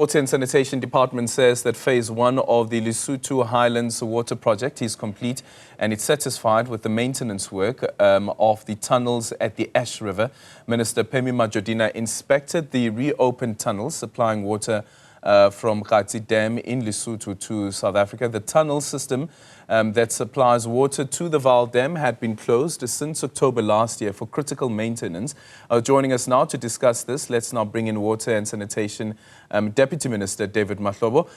Water and Sanitation Department says that phase 1 of the Lesotho Highlands Water Project is complete and it's satisfied with the maintenance work of the tunnels at the Ash River. Minister Phemi Majodina inspected the reopened tunnels supplying water from Kgatsi Dam in Lesotho to South Africa. The tunnel system that supplies water to the Vaal Dam had been closed since October last year for critical maintenance. Joining us now to discuss this, let's now bring in Water and Sanitation Deputy Minister David Mahlobo.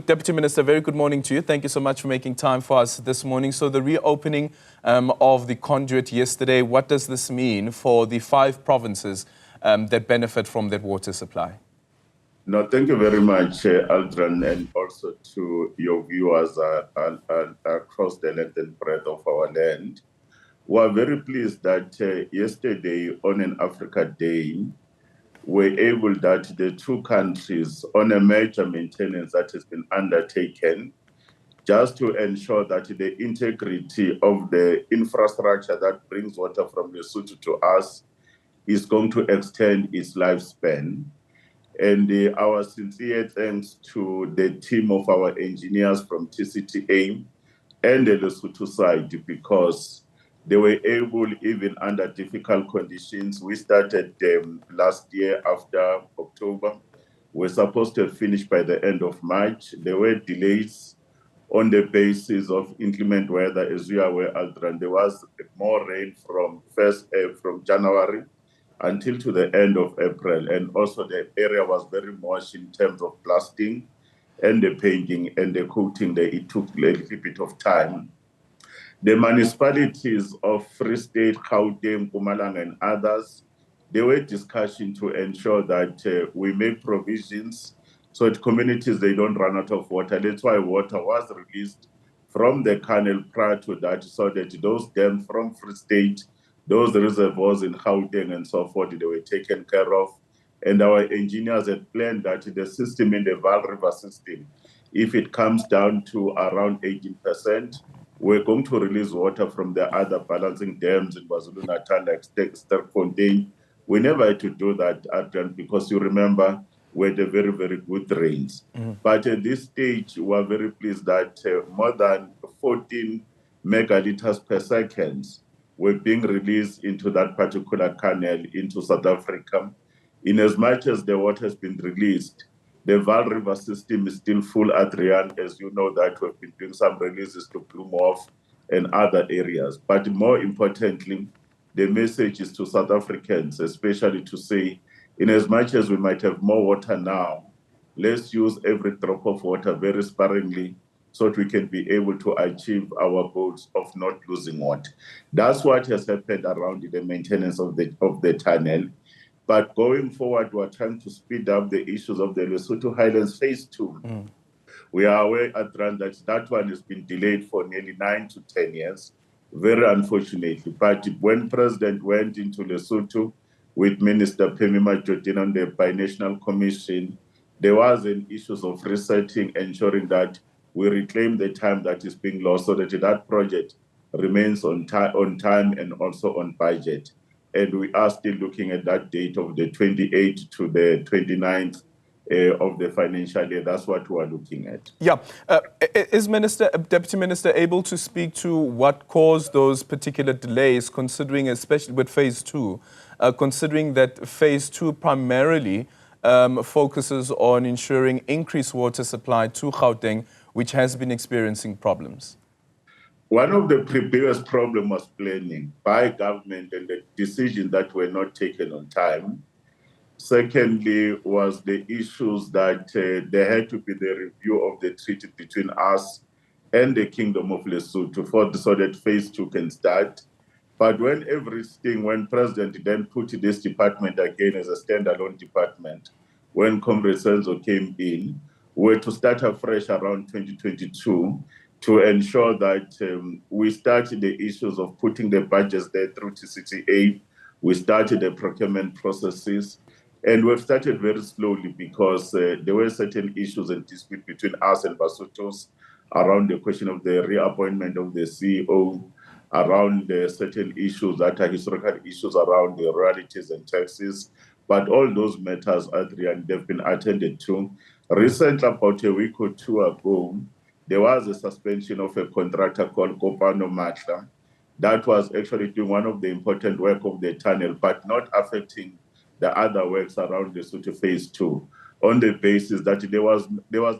Deputy Minister, very good morning to you. Thank you so much for making time for us this morning. So the reopening of the conduit yesterday, what does this mean for the 5 provinces that benefit from that water supply? No, thank you very much, Aldrin, and also to your viewers across the length and breadth of our land. We are very pleased that yesterday on an Africa Day, we're able that the 2 countries on a major maintenance that has been undertaken just to ensure that the integrity of the infrastructure that brings water from Lesotho to us is going to extend its lifespan. And our sincere thanks to the team of our engineers from TCTA and the Lesotho side, because they were able, even under difficult conditions. We started last year after October. We're supposed to have finished by the end of March. There were delays on the basis of inclement weather, as you are aware, Aldrin. There was more rain from January until to the end of April. And also the area was very moist in terms of blasting and the painting and the coating. It took a little bit of time. The municipalities of Free State, Gauteng, Mpumalanga, and others, there were discussions to ensure that we make provisions so that communities, they don't run out of water. That's why water was released from the canal prior to that, so that those dams from Free State, those reservoirs in Gauteng and so forth, they were taken care of. And our engineers had planned that the system in the Vaal River system, if it comes down to around 18%, we're going to release water from the other balancing dams in KwaZulu-Natal, like Sterkfontein. We never had to do that, Adrian, because you remember we had a very, very good rains. But at this stage, we're very pleased that more than 14 megaliters per second were being released into that particular canal into South Africa. In as much as the water has been released, the Vaal River system is still full, Adrian, as you know that we've been doing some releases to Plumhof and other areas. But more importantly, the message is to South Africans, especially to say, in as much as we might have more water now, let's use every drop of water very sparingly, so that we can be able to achieve our goals of not losing water. That's what has happened around the maintenance of the tunnel. But going forward, we're trying to speed up the issues of the Lesotho Highlands phase 2. We are aware, Adrian, that one has been delayed for nearly 9 to 10 years, very unfortunately. But when President went into Lesotho with Minister Phemi Majodina on the Binational Commission, there was an issue of resetting, ensuring that we reclaim the time that is being lost, so that that project remains on time and also on budget. And we are still looking at that date of the 28th to the 29th of the financial year. That's what we are looking at. Yeah. Is Deputy Minister able to speak to what caused those particular delays, considering, especially with phase 2, considering that phase 2 primarily focuses on ensuring increased water supply to Gauteng, which has been experiencing problems? One of the previous problems was planning by government and the decisions that were not taken on time. Secondly, was the issues that there had to be the review of the treaty between us and the Kingdom of Lesotho so that phase 2 can start. But when President then put this department again as a standalone department, when Comrade Senzo came in, we were to start afresh around 2022 to ensure that we started the issues of putting the budgets there through TCTA. We started the procurement processes, and we've started very slowly because there were certain issues and dispute between us and Basotho's around the question of the reappointment of the CEO, around certain issues that are historical issues around the royalties and taxes. But all those matters, Adrian, they've been attended to. Recently, about a week or two ago, there was a suspension of a contractor called Kopano Matla that was actually doing one of the important work of the tunnel, but not affecting the other works around the Lesotho Phase 2, on the basis that there was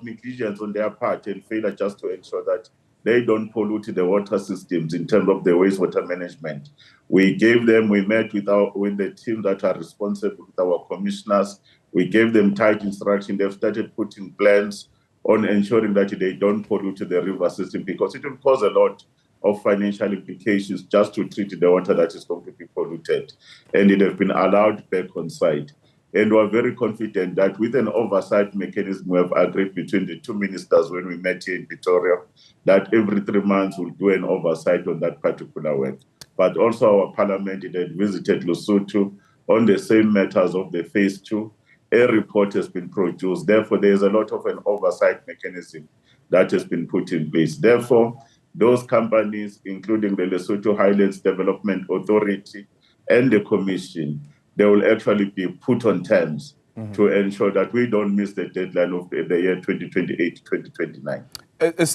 negligence on their part and failure just to ensure that they don't pollute the water systems in terms of the wastewater management. We met with the team that are responsible, with our commissioners. We gave them tight instruction. They've started putting plans on ensuring that they don't pollute the river system, because it will cause a lot of financial implications just to treat the water that is going to be polluted. And it has been allowed back on site. And we're very confident that with an oversight mechanism we have agreed between the two ministers when we met here in Pretoria, that every 3 months we'll do an oversight on that particular work. But also our parliament had visited Lesotho on the same matters of the Phase 2. A report has been produced. Therefore, there's a lot of an oversight mechanism that has been put in place. Therefore, those companies, including the Lesotho Highlands Development Authority and the Commission, they will actually be put on terms to ensure that we don't miss the deadline of the year 2028-2029.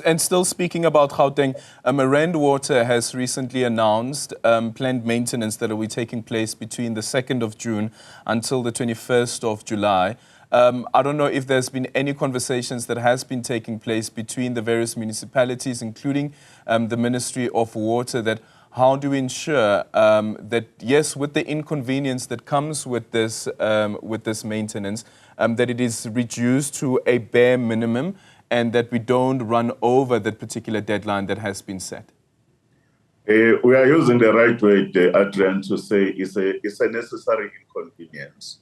And still speaking about Gauteng, Rand Water has recently announced planned maintenance that will be taking place between the 2nd of June until the 21st of July. I don't know if there's been any conversations that has been taking place between the various municipalities, including the Ministry of Water, that how do we ensure that, yes, with the inconvenience that comes with this maintenance, that it is reduced to a bare minimum and that we don't run over that particular deadline that has been set? We are using the right word, Adrian, to say it's a necessary inconvenience.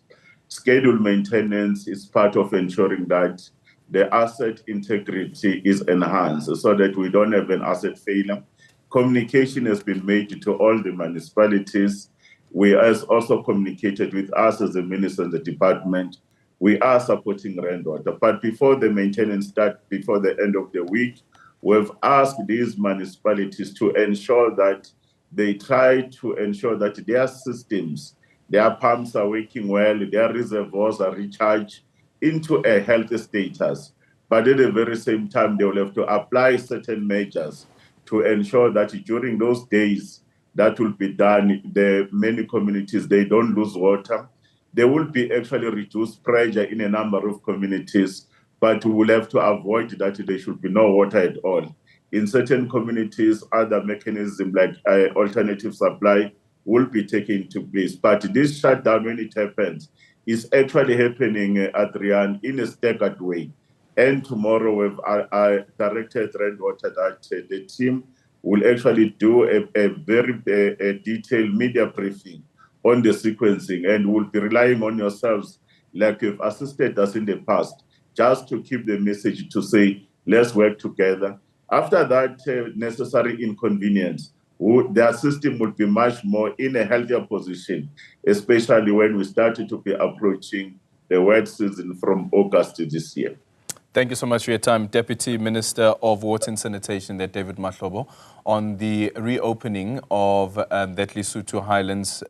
Scheduled maintenance is part of ensuring that the asset integrity is enhanced so that we don't have an asset failure. Communication has been made to all the municipalities. We have also communicated with us as the minister and the department. We are supporting Rand Water. But before the maintenance starts, before the end of the week, we've asked these municipalities to ensure that they try to ensure that their systems, their pumps are working well, their reservoirs are recharged into a healthy status. But at the very same time, they will have to apply certain measures to ensure that during those days that will be done, the many communities, they don't lose water. There will be actually reduced pressure in a number of communities, but we will have to avoid that there should be no water at all. In certain communities, other mechanisms like alternative supply will be taken into place. But this shutdown, when it happens, is actually happening, Adrian, in a staggered way. And tomorrow we've directed Rand Water that the team will actually do a very detailed media briefing on the sequencing, and we'll be relying on yourselves, like you've assisted us in the past, just to keep the message to say, let's work together. After that necessary inconvenience, their system would be much more in a healthier position, especially when we started to be approaching the wet season from August this year. Thank you so much for your time, Deputy Minister of Water and Sanitation, David Mahlobo, on the reopening of that Lesotho Highlands